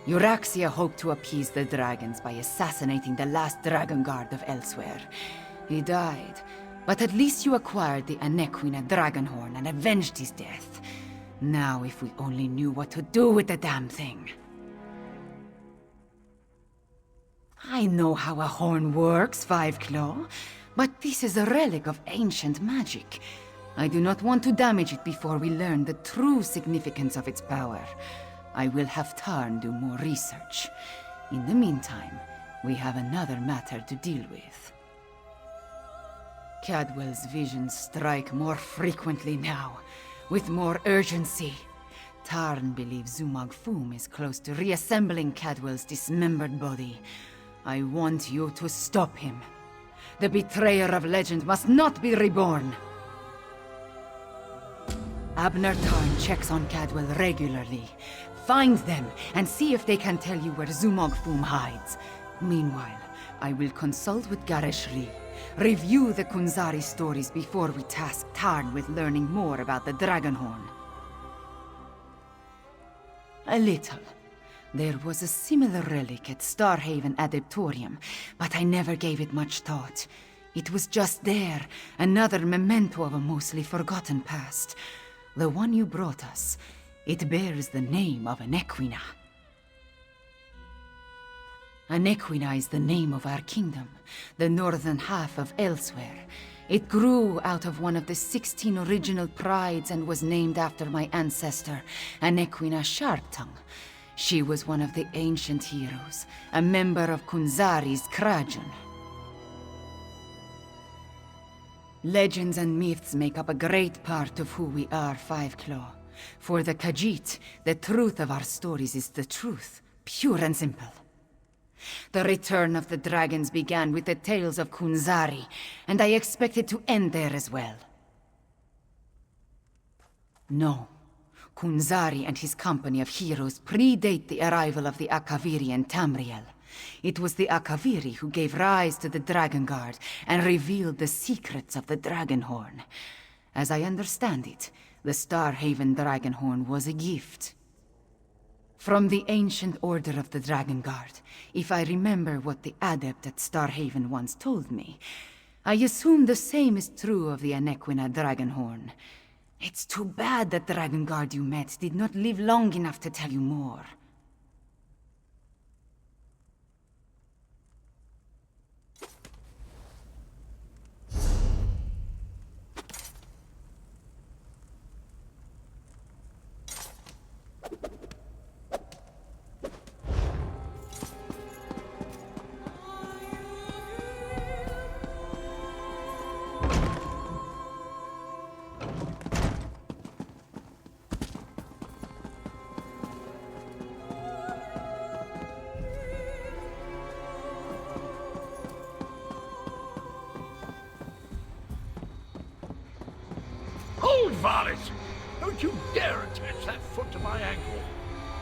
Euraxia hoped to appease the dragons by assassinating the last dragon guard of Elsewhere. He died, but at least you acquired the Anequina Dragonhorn and avenged his death. Now if we only knew what to do with the damn thing. I know how a horn works, Fiveclaw, but this is a relic of ancient magic. I do not want to damage it before we learn the true significance of its power. I will have Tharn do more research. In the meantime, we have another matter to deal with. Cadwell's visions strike more frequently now, with more urgency. Tharn believes Zumog Phoom is close to reassembling Cadwell's dismembered body. I want you to stop him. The betrayer of legend must not be reborn. Abnur Tharn checks on Cadwell regularly. Find them and see if they can tell you where Zumog Phoom hides. Meanwhile, I will consult with Gareshri. Review the Kunzari stories before we task Tharn with learning more about the Dragonhorn. A little. There was a similar relic at Starhaven Adeptorium, but I never gave it much thought. It was just there, another memento of a mostly forgotten past. The one you brought us, it bears the name of Anequina. Anequina is the name of our kingdom, the northern half of Elsewhere. It grew out of one of the 16 original prides and was named after my ancestor, Anequina Sharptongue. She was one of the ancient heroes, a member of Kunzari's Krajan. Legends and myths make up a great part of who we are, Fiveclaw. For the Khajiit, the truth of our stories is the truth, pure and simple. The return of the dragons began with the tales of Kunzari, and I expect it to end there as well. No. Kunzari and his company of heroes predate the arrival of the Akaviri and Tamriel. It was the Akaviri who gave rise to the Dragon Guard and revealed the secrets of the Dragonhorn. As I understand it, the Starhaven Dragonhorn was a gift. From the ancient order of the Dragon Guard, if I remember what the adept at Starhaven once told me, I assume the same is true of the Anequina Dragonhorn. It's too bad that Dragon Guard you met did not live long enough to tell you more. Varlet! Don't you dare attach that foot to my ankle!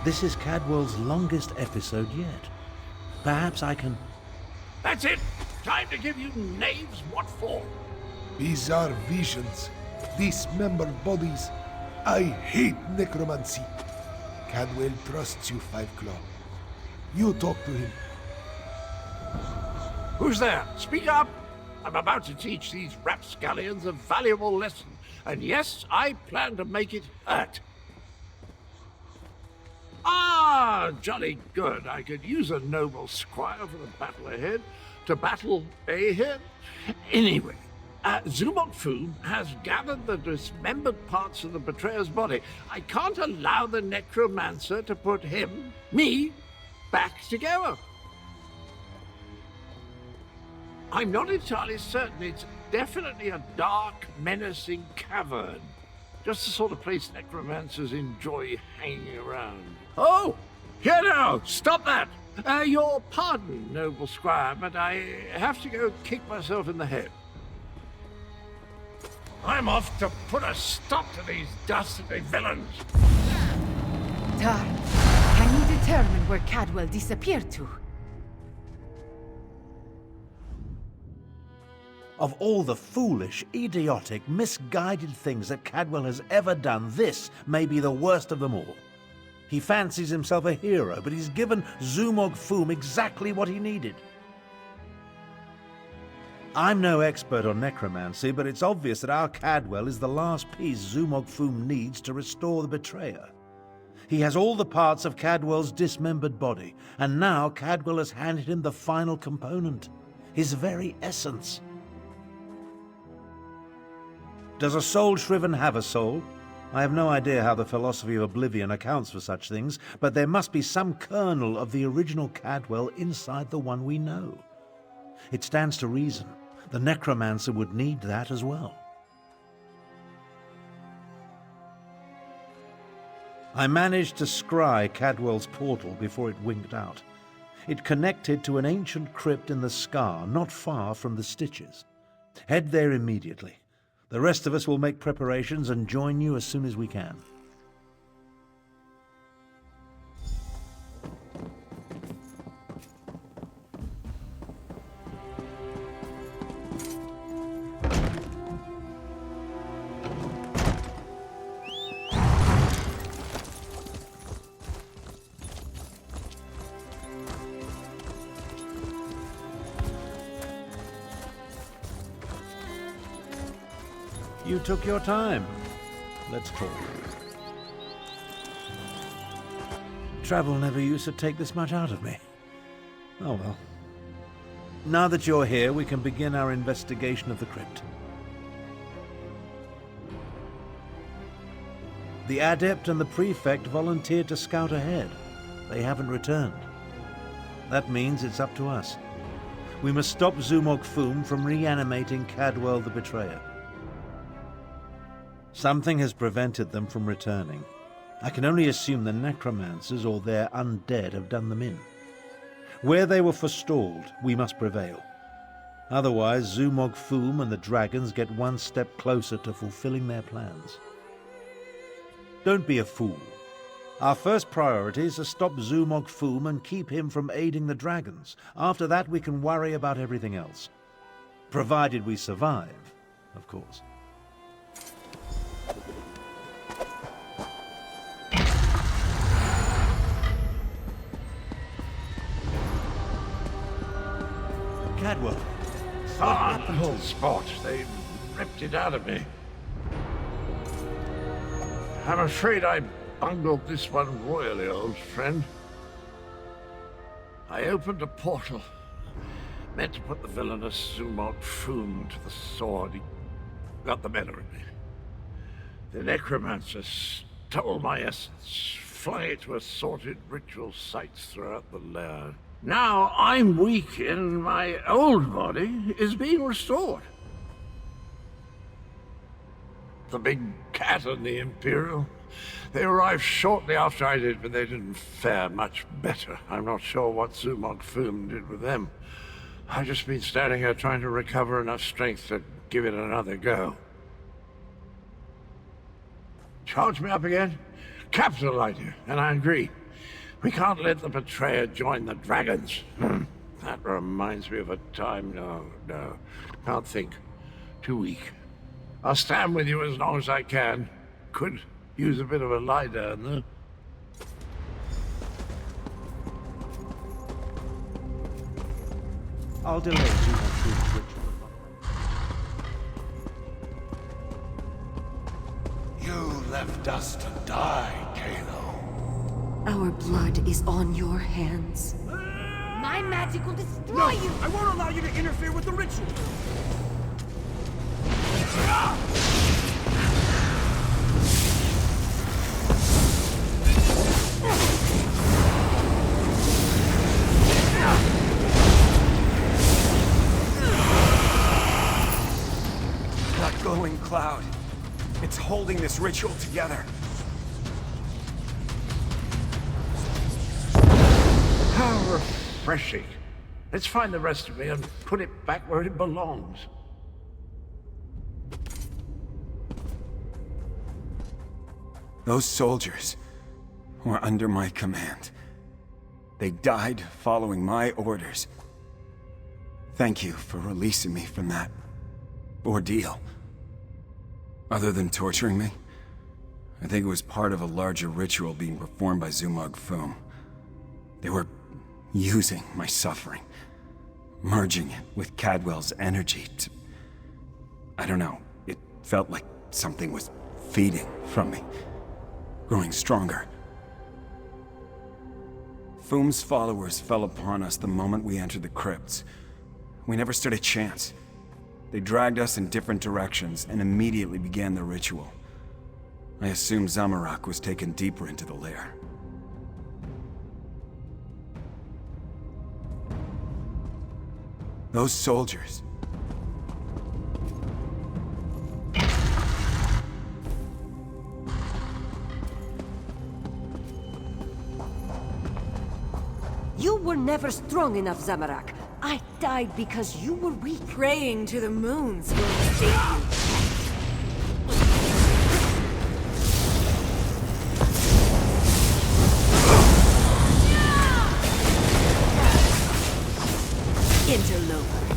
This is Cadwell's longest episode yet. Perhaps I can... That's it! Time to give you knaves what for! Bizarre visions, dismembered bodies. I hate necromancy. Cadwell trusts you, Fiveclaw. You talk to him. Who's there? Speak up! I'm about to teach these rapscallions a valuable lesson. And yes, I plan to make it hurt. Ah, jolly good. I could use a noble squire for the battle ahead. To battle ahead? Anyway, Zumog Phoom has gathered the dismembered parts of the betrayer's body. I can't allow the necromancer to put me, back together. I'm not entirely certain. It's definitely a dark, menacing cavern. Just the sort of place necromancers enjoy hanging around. Oh! Here now! Stop that! Your pardon, noble squire, but I have to go kick myself in the head. I'm off to put a stop to these dastardly villains! Tharn, can you determine where Cadwell disappeared to? Of all the foolish, idiotic, misguided things that Cadwell has ever done, this may be the worst of them all. He fancies himself a hero, but he's given Zumog Phoom exactly what he needed. I'm no expert on necromancy, but it's obvious that our Cadwell is the last piece Zumog Phoom needs to restore the Betrayer. He has all the parts of Cadwell's dismembered body, and now Cadwell has handed him the final component, his very essence. Does a soul shriven have a soul? I have no idea how the philosophy of oblivion accounts for such things, but there must be some kernel of the original Cadwell inside the one we know. It stands to reason the necromancer would need that as well. I managed to scry Cadwell's portal before it winked out. It connected to an ancient crypt in the scar, not far from the Stitches. Head there immediately. The rest of us will make preparations and join you as soon as we can. You took your time. Let's talk. Travel never used to take this much out of me. Oh well. Now that you're here, we can begin our investigation of the crypt. The Adept and the Prefect volunteered to scout ahead. They haven't returned. That means it's up to us. We must stop Zumog Phoom from reanimating Cadwell the Betrayer. Something has prevented them from returning. I can only assume the necromancers or their undead have done them in. Where they were forestalled, we must prevail. Otherwise, Zumog Phoom and the dragons get one step closer to fulfilling their plans. Don't be a fool. Our first priority is to stop Zumog Phoom and keep him from aiding the dragons. After that, we can worry about everything else. Provided we survive, of course. Cadwell. Old spot. They ripped it out of me. I'm afraid I bungled this one royally, old friend. I opened a portal, meant to put the villainous Zumog Phoom to the sword. He got the better of me. The necromancer stole my essence, flung it to assorted ritual sites throughout the lair. Now I'm weak and my old body is being restored. The big cat and the Imperial, they arrived shortly after I did, but they didn't fare much better. I'm not sure what Zumog Phoom did with them. I've just been standing here trying to recover enough strength to give it another go. Charge me up again? Capital idea, and I agree. We can't let the Betrayer join the dragons. That reminds me of a time. No. Can't think. Too weak. I'll stand with you as long as I can. Could use a bit of a lie down, though. I'll delay Zumog Phoom's ritual. You left us to die, Kano. Our blood is on your hands. My magic will destroy you! I won't allow you to interfere with the ritual! That glowing cloud. It's holding this ritual together. How refreshing. Let's find the rest of me and put it back where it belongs. Those soldiers were under my command. They died following my orders. Thank you for releasing me from that ordeal. Other than torturing me, I think it was part of a larger ritual being performed by Zumog Phoom. They were using my suffering, merging it with Cadwell's energy to... I don't know, it felt like something was feeding from me, growing stronger. Phoom's followers fell upon us the moment we entered the crypts. We never stood a chance. They dragged us in different directions and immediately began the ritual. I assume Zamorak was taken deeper into the lair. Those soldiers... You were never strong enough, Zamorak. I died because you were weak. Praying to the moons will save you. Interloper.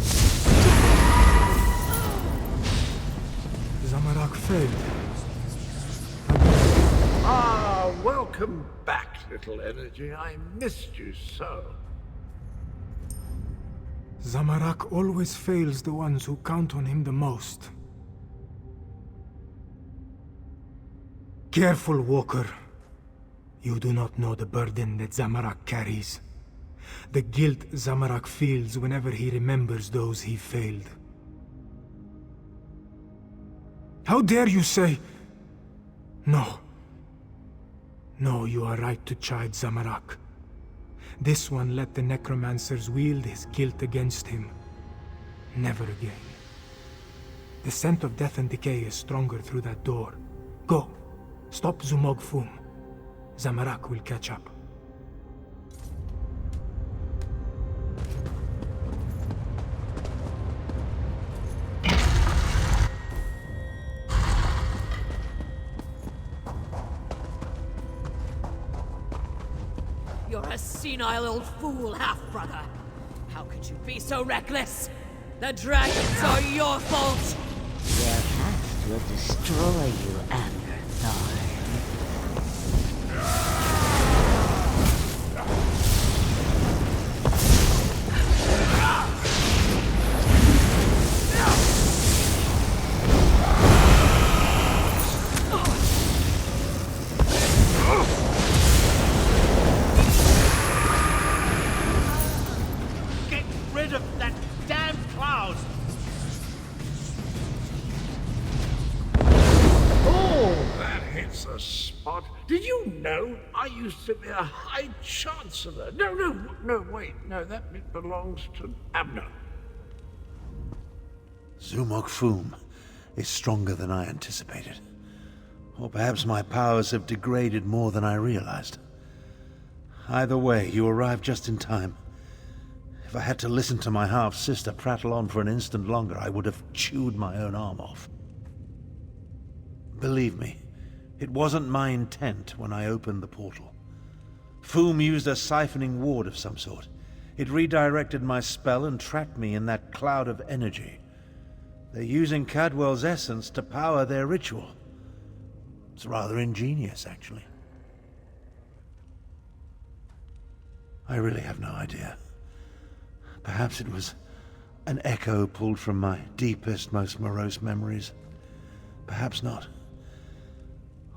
Zamorak failed. Ah, welcome back, little energy. I missed you so. Zamorak always fails the ones who count on him the most. Careful, Walker. You do not know the burden that Zamorak carries. The guilt Zamorak feels whenever he remembers those he failed. How dare you say... No. No, you are right to chide Zamorak. This one let the necromancers wield his guilt against him. Never again. The scent of death and decay is stronger through that door. Go. Stop Zumog Phoom. Zamorak will catch up. You're a senile old fool, half-brother. How could you be so reckless? The dragons are your fault! Their past will destroy you, Abnur Tharn. The spot. Did you know I used to be a High Chancellor? No, wait. No, that bit belongs to Abnur. Zumog Phoom is stronger than I anticipated. Or perhaps my powers have degraded more than I realized. Either way, you arrived just in time. If I had to listen to my half-sister prattle on for an instant longer, I would have chewed my own arm off. Believe me, it wasn't my intent when I opened the portal. Phoom used a siphoning ward of some sort. It redirected my spell and trapped me in that cloud of energy. They're using Cadwell's essence to power their ritual. It's rather ingenious, actually. I really have no idea. Perhaps it was an echo pulled from my deepest, most morose memories. Perhaps not.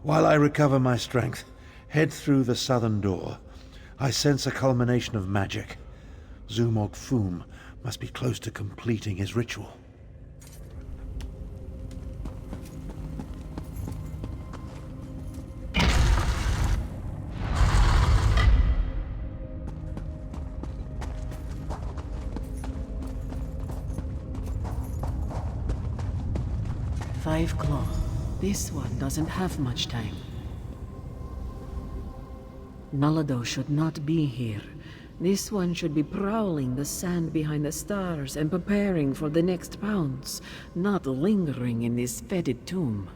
While I recover my strength, head through the southern door, I sense a culmination of magic. Zumog Phoom must be close to completing his ritual. Five Claw. This one doesn't have much time. Nalado should not be here. This one should be prowling the sand behind the stars and preparing for the next pounce, not lingering in this fetid tomb.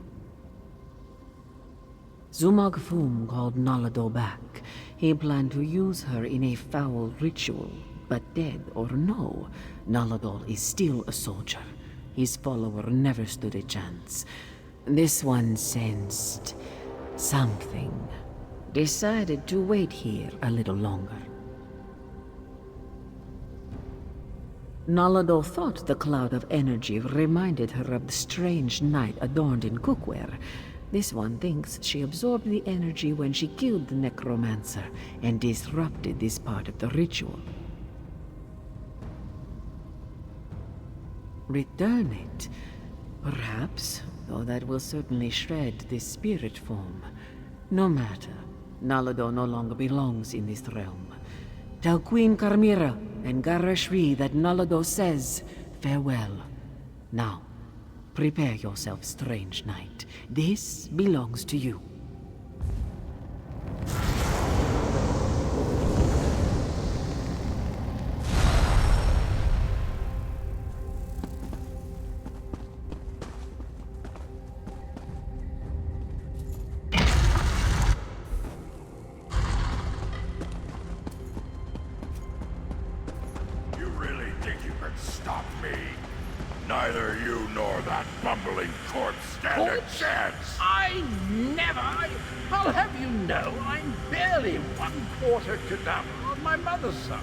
Zumog Phoom called Nalado back. He planned to use her in a foul ritual, but dead or no, Nalado is still a soldier. His follower never stood a chance. This one sensed something decided to wait here a little longer. Nalado thought the cloud of energy reminded her of the strange knight adorned in cookware. This one thinks she absorbed the energy when she killed the necromancer and disrupted this part of the ritual. Return it, perhaps, though that will certainly shred this spirit form. No matter, Nalado no longer belongs in this realm. Tell Queen Khamira and Garashri that Nalado says farewell. Now, prepare yourself, strange knight. This belongs to you. You really think you can stop me? Neither you nor that bumbling corpse stand a chance! I never! I'll have you know, I'm barely 1/4 cadaver on my mother's side.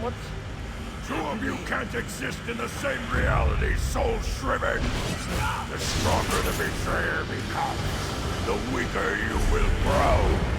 What's... Two of you can't exist in the same reality, soul shriven! The stronger the betrayer becomes, the weaker you will grow!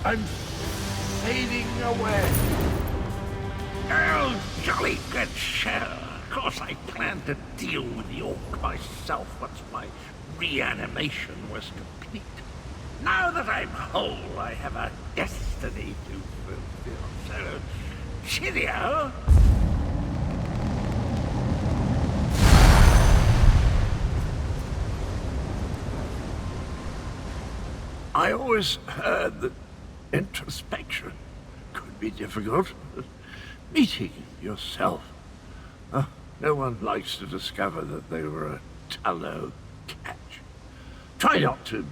I'm fading away. Oh, jolly good show. Of course I planned to deal with the orc myself once my reanimation was complete. Now that I'm whole, I have a destiny to fulfill. So, cheerio. I always heard that introspection could be difficult. Meeting yourself. No one likes to discover that they were a tallow catch. Try not to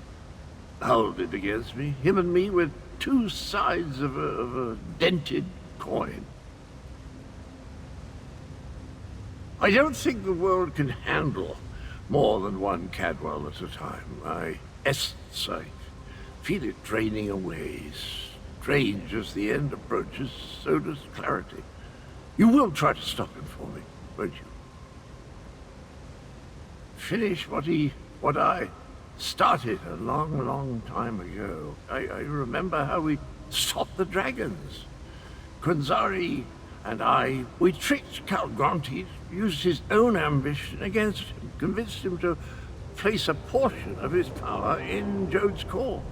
hold it against me. Him and me were two sides of a dented coin. I don't think the world can handle more than one Cadwell at a time. My essence, I feel it draining away. Strange as the end approaches, so does clarity. You will try to stop him for me, won't you? Finish what I started a long, long time ago. I remember how we stopped the dragons. Kunzari and I, we tricked Count Gronti, used his own ambition against him, convinced him to place a portion of his power in Jode's core.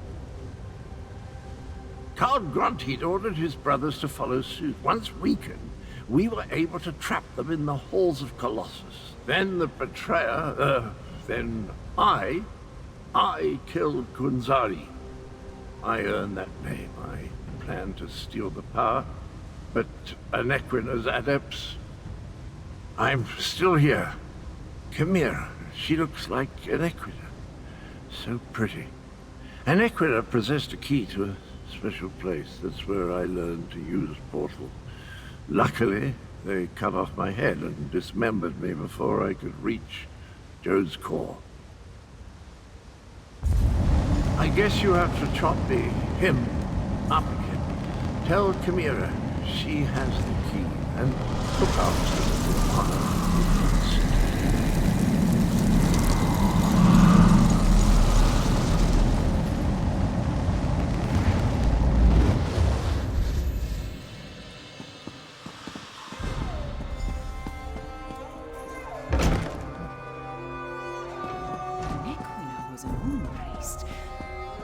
Count Gronti ordered his brothers to follow suit. Once weakened, we were able to trap them in the halls of Colossus. Then the betrayer, then I killed Kunzari. I earned that name. I planned to steal the power, but Anequina's adepts... I'm still here. Khamira, she looks like Anequina. So pretty. Anequina possessed a key to a Special place. That's where I learned to use portal. Luckily, they cut off my head and dismembered me before I could reach Jode's core. I guess you have to chop him up again. Tell Khamira she has the key, and look after the fire.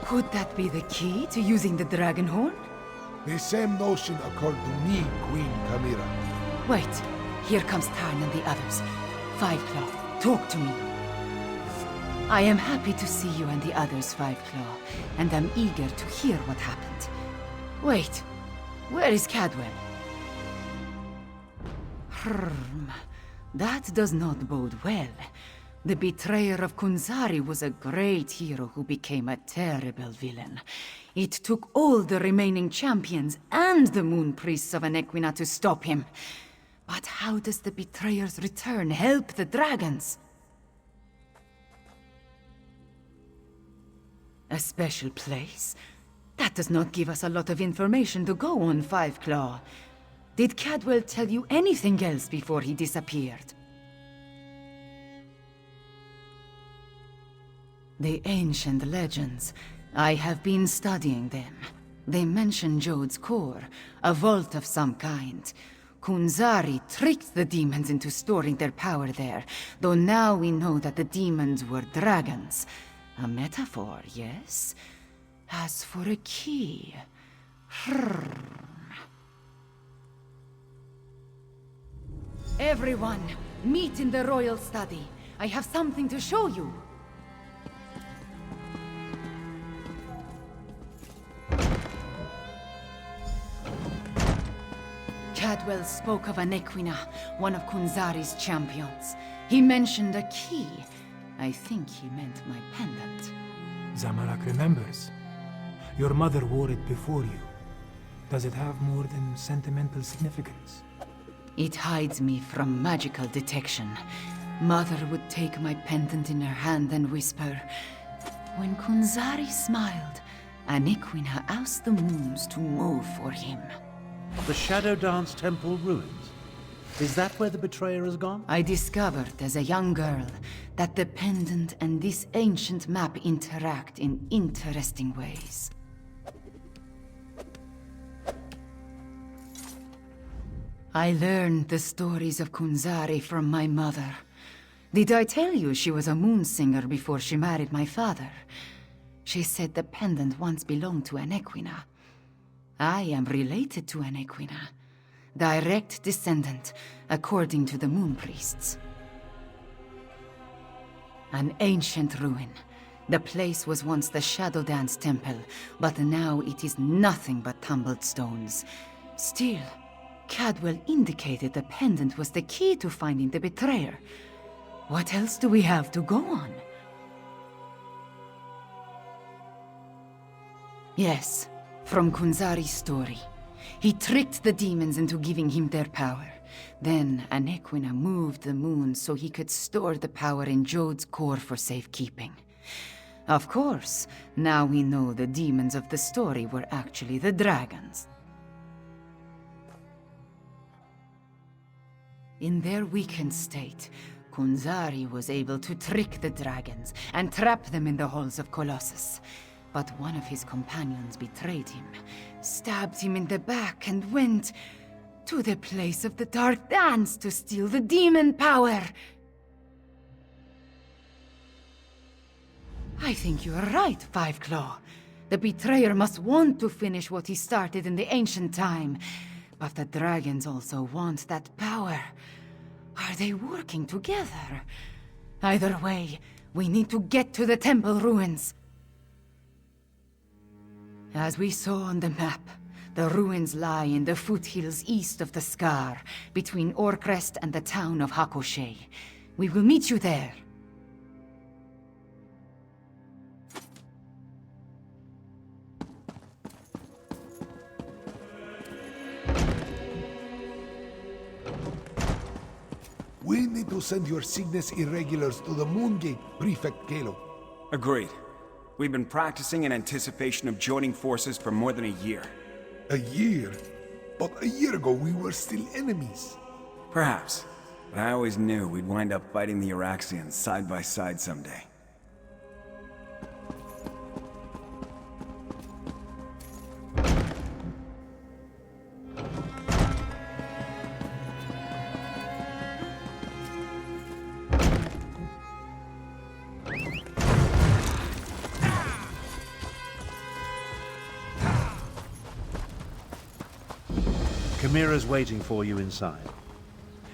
Could that be the key to using the Dragonhorn? The same notion occurred to me, Queen Khamira. Wait, here comes Tharn and the others. Fiveclaw, talk to me. I am happy to see you and the others, Fiveclaw, and I'm eager to hear what happened. Wait, where is Cadwell? That does not bode well. The betrayer of Kunzari was a great hero who became a terrible villain. It took all the remaining champions and the moon priests of Anequina to stop him. But how does the betrayer's return help the dragons? A special place? That does not give us a lot of information to go on, Fiveclaw. Did Cadwell tell you anything else before he disappeared? The ancient legends. I have been studying them. They mention Jode's core, a vault of some kind. Kunzari tricked the demons into storing their power there, though now we know that the demons were dragons. A metaphor, yes? As for a key... Everyone, meet in the royal study. I have something to show you. Cadwell spoke of Anequina, one of Kunzari's champions. He mentioned a key. I think he meant my pendant. Zamorak remembers. Your mother wore it before you. Does it have more than sentimental significance? It hides me from magical detection. Mother would take my pendant in her hand and whisper, "When Kunzari smiled, Anequina asked the moons to move for him." The Shadow Dance Temple ruins. Is that where the betrayer has gone? I discovered as a young girl that the pendant and this ancient map interact in interesting ways. I learned the stories of Kunzari from my mother. Did I tell you she was a moon singer before she married my father? She said the pendant once belonged to Anequina. I am related to Anequina. Direct descendant, according to the moon priests. An ancient ruin. The place was once the Shadow Dance Temple, but now it is nothing but tumbled stones. Still, Cadwell indicated the pendant was the key to finding the betrayer. What else do we have to go on? Yes, from Kunzari's story. He tricked the demons into giving him their power. Then Anequina moved the moon so he could store the power in Jode's core for safekeeping. Of course, now we know the demons of the story were actually the dragons. In their weakened state, Kunzari was able to trick the dragons and trap them in the halls of Colossus. But one of his companions betrayed him, stabbed him in the back, and went to the place of the Dark Dance to steal the demon power. I think you are right, Fiveclaw. The betrayer must want to finish what he started in the ancient time. But the dragons also want that power. Are they working together? Either way, we need to get to the temple ruins. As we saw on the map, the ruins lie in the foothills east of the Scar, between Orcrest and the town of Hakoshe. We will meet you there. We need to send your Cygnus irregulars to the Moongate, Prefect Kalo. Agreed. We've been practicing in anticipation of joining forces for more than a year. A year? But a year ago we were still enemies. Perhaps. But I always knew we'd wind up fighting the Araxians side by side someday. Khamira's waiting for you inside.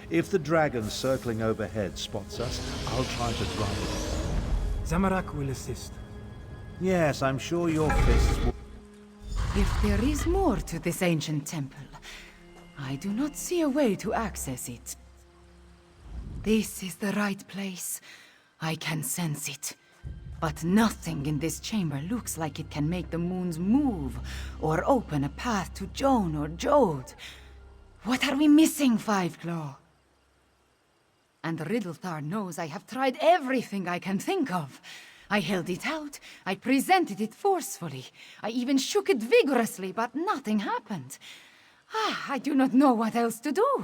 If the dragon circling overhead spots us, I'll try to drive it. Zamorak will assist. Yes, I'm sure your fists will... If there is more to this ancient temple, I do not see a way to access it. This is the right place. I can sense it. But nothing in this chamber looks like it can make the moons move, or open a path to Joan or Jode. What are we missing, Fiveclaw? And Riddletharn knows I have tried everything I can think of. I held it out, I presented it forcefully, I even shook it vigorously, but nothing happened. I do not know what else to do.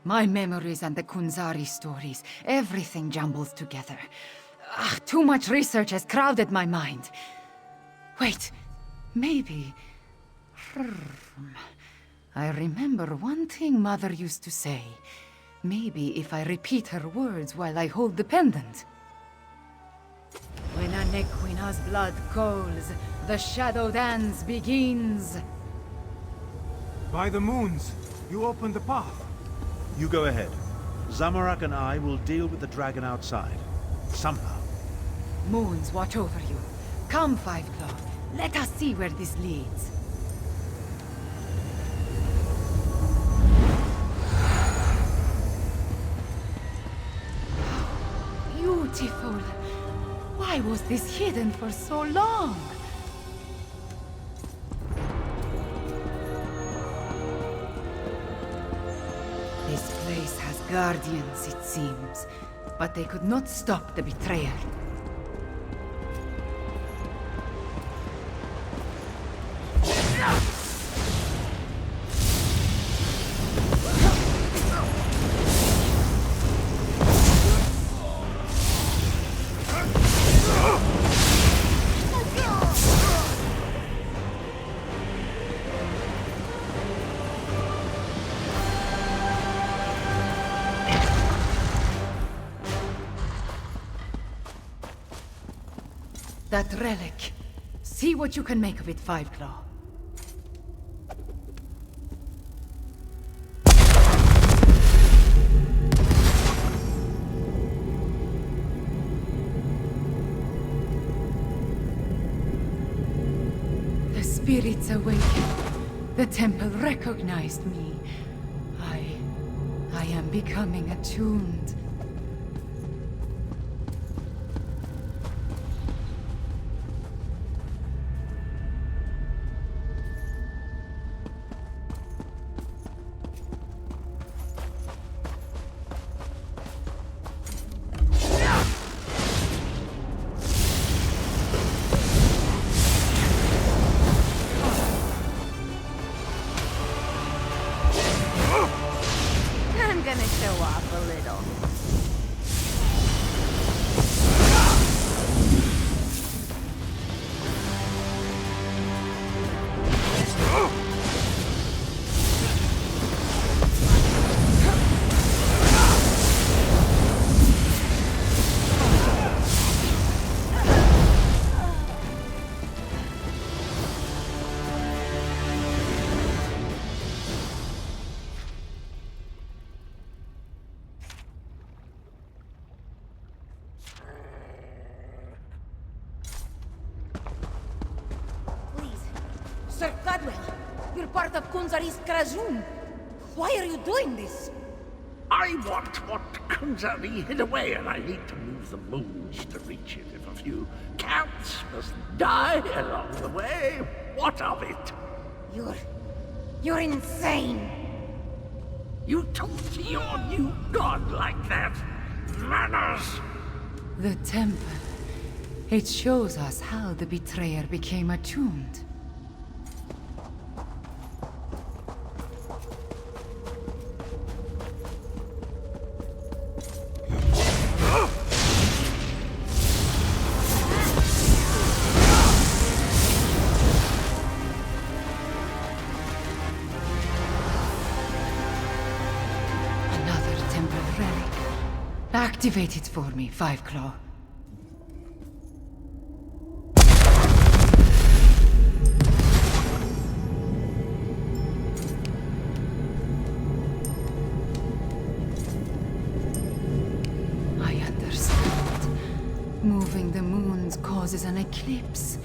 My memories and the Kunzari stories, everything jumbles together. Too much research has crowded my mind. Wait, maybe... I remember one thing Mother used to say. Maybe if I repeat her words while I hold the pendant. When a Nequina's blood calls, the shadow dance begins. By the moons, you open the path. You go ahead. Zamorak and I will deal with the dragon outside. Somehow. Moons watch over you. Come, Fiveclaw. Let us see where this leads. Beautiful. Why was this hidden for so long? This place has guardians, it seems, but they could not stop the betrayer. That relic. See what you can make of it, Fiveclaw. The spirits awakened. The temple recognized me. I am becoming attuned. Sir Cadwell, you're part of Kunzari's Krajun. Why are you doing this? I want what Kunzari hid away, and I need to move the moons to reach it. If a few cats must die along the way, what of it? You're insane. You talk to your new god like that? Manners! The temple. It shows us how the Betrayer became attuned. Another temple relic. Activate it for me, Five Claw. Moving the moons causes an eclipse.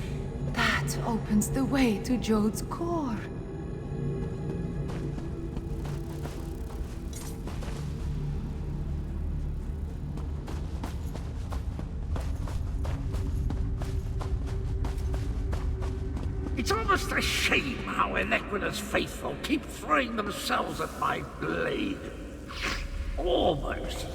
That opens the way to Jode's core. It's almost a shame how Enequina's faithful keep throwing themselves at my blade. Almost.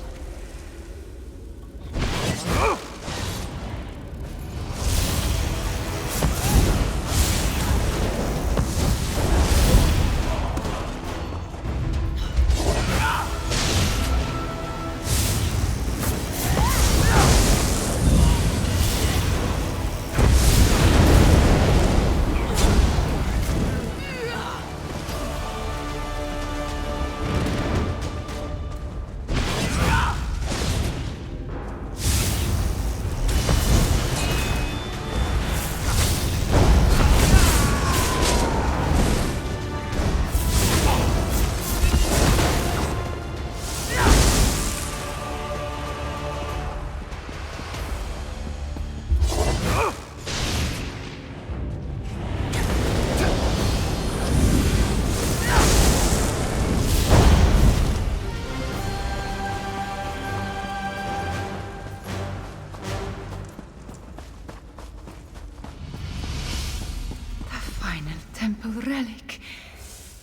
Temple relic.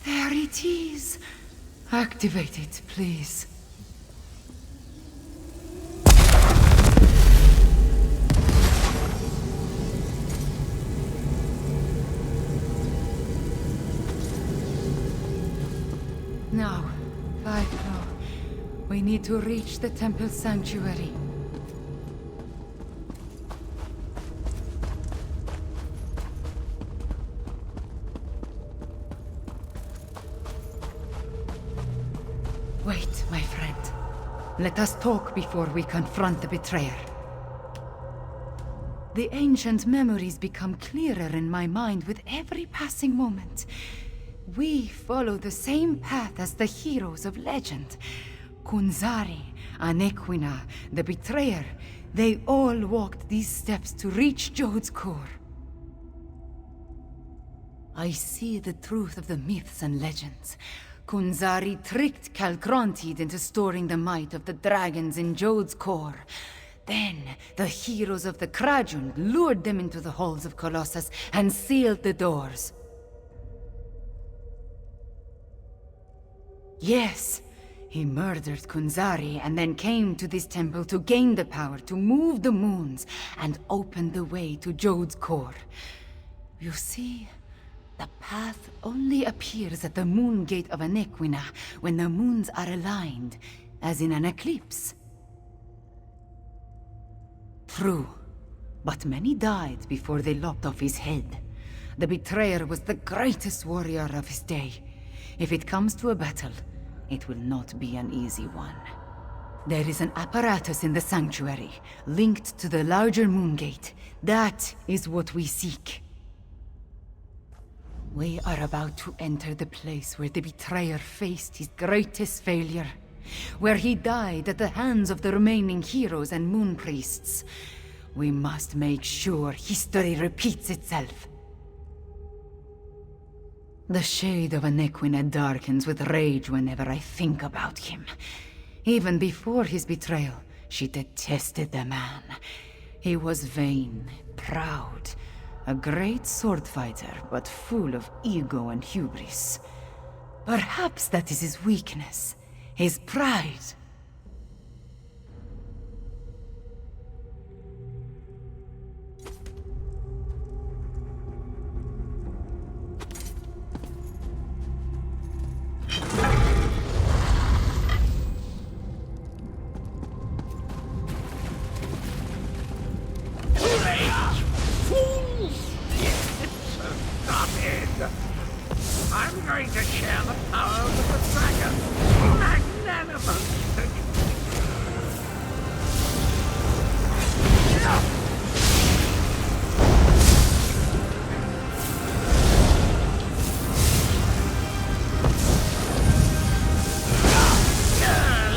There it is. Activate it, please. Now, Five Claw. We need to reach the temple sanctuary. Wait, my friend. Let us talk before we confront the Betrayer. The ancient memories become clearer in my mind with every passing moment. We follow the same path as the heroes of legend. Kunzari, Anequina, the Betrayer, they all walked these steps to reach Jode's core. I see the truth of the myths and legends. Kunzari tricked Calgrontiid into storing the might of the dragons in Jode's core. Then, the heroes of the Krajund lured them into the halls of Colossus and sealed the doors. Yes, he murdered Kunzari and then came to this temple to gain the power to move the moons and open the way to Jode's core. You see, the path only appears at the moon gate of Anequina when the moons are aligned, as in an eclipse. True, but many died before they lopped off his head. The Betrayer was the greatest warrior of his day. If it comes to a battle, it will not be an easy one. There is an apparatus in the sanctuary, linked to the larger moon gate. That is what we seek. We are about to enter the place where the Betrayer faced his greatest failure, where he died at the hands of the remaining heroes and moon priests. We must make sure history repeats itself. The shade of Anequina darkens with rage whenever I think about him. Even before his betrayal, she detested the man. He was vain, proud, a great sword fighter, but full of ego and hubris. Perhaps that is his weakness, his pride. I'm going to share the power with the dragon. Magnanimous.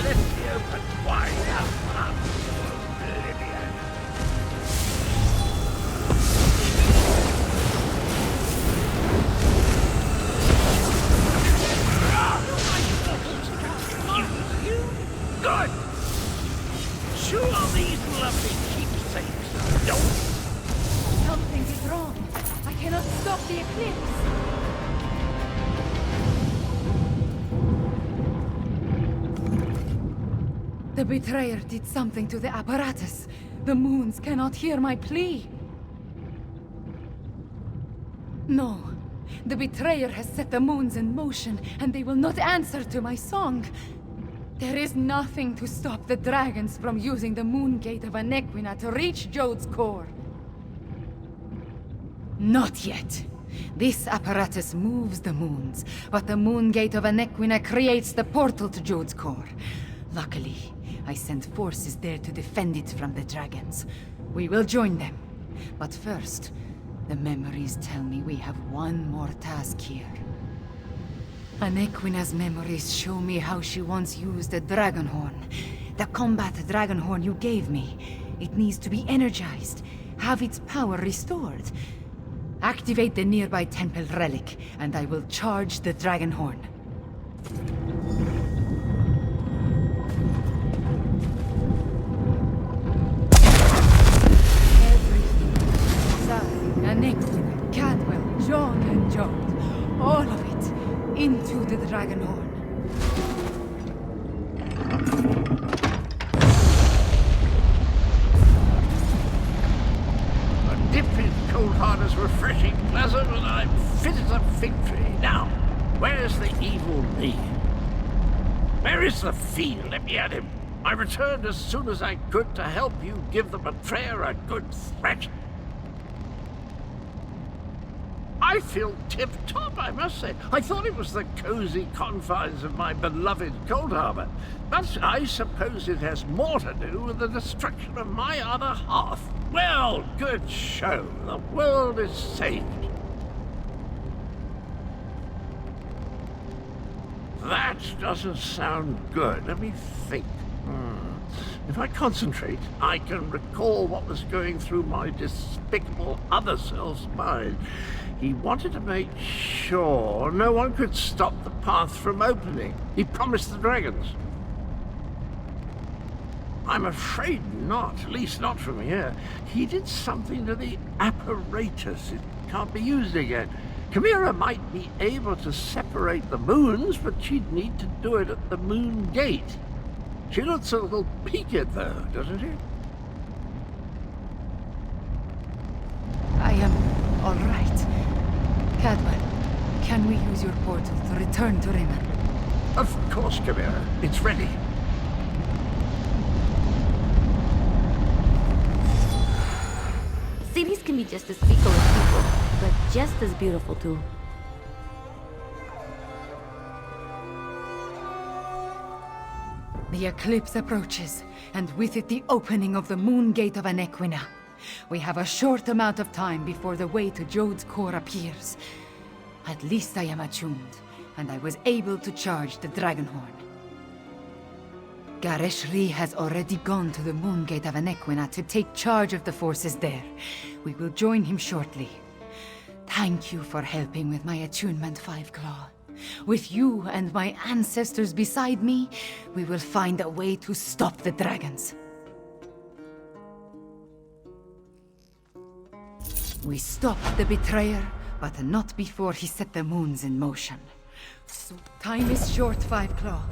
Lift you open wide up. Good! Chew on these lovely keepsakes, don't. Something is wrong. I cannot stop the eclipse. The Betrayer did something to the apparatus. The moons cannot hear my plea. No. The Betrayer has set the moons in motion, and they will not answer to my song. There is nothing to stop the dragons from using the moon gate of Anequina to reach Jode's core. Not yet. This apparatus moves the moons, but the moon gate of Anequina creates the portal to Jode's core. Luckily, I sent forces there to defend it from the dragons. We will join them. But first, the memories tell me we have one more task here. Anequina's memories show me how she once used the Dragonhorn. The combat Dragonhorn you gave me. It needs to be energized, have its power restored. Activate the nearby temple relic, and I will charge the Dragonhorn. Everything. Zari, Anequina, Cadwell, John and Jode. All of it. Into the Dragonhorn. A dip in cold hard is refreshing, pleasant, and I'm fit as a fig tree. Now, where's the evil me? Where is the fiend? Let me at him. I returned as soon as I could to help you give the Betrayer a good threat. I feel tip-top, I must say. I thought it was the cozy confines of my beloved Cold Harbor, but I suppose it has more to do with the destruction of my other half. Well, good show. The world is saved. That doesn't sound good. Let me think. If I concentrate, I can recall what was going through my despicable other self's mind. He wanted to make sure no one could stop the path from opening. He promised the dragons. I'm afraid not, at least not from here. He did something to the apparatus. It can't be used again. Khamira might be able to separate the moons, but she'd need to do it at the moon gate. She looks a little peaked, though, doesn't she? I am all right. Cadwell, can we use your portal to return to Rimmon? Of course, Khamira. It's ready. Cities can be just as fickle as people, but just as beautiful too. The eclipse approaches, and with it the opening of the moon gate of Anequina. We have a short amount of time before the way to Jode's core appears. At least I am attuned, and I was able to charge the Dragonhorn. Gareshri has already gone to the moon gate of Anequina to take charge of the forces there. We will join him shortly. Thank you for helping with my attunement, Fiveclaw. With you and my ancestors beside me, we will find a way to stop the dragons. We stopped the Betrayer, but not before he set the moons in motion. So time is short, Five Claw.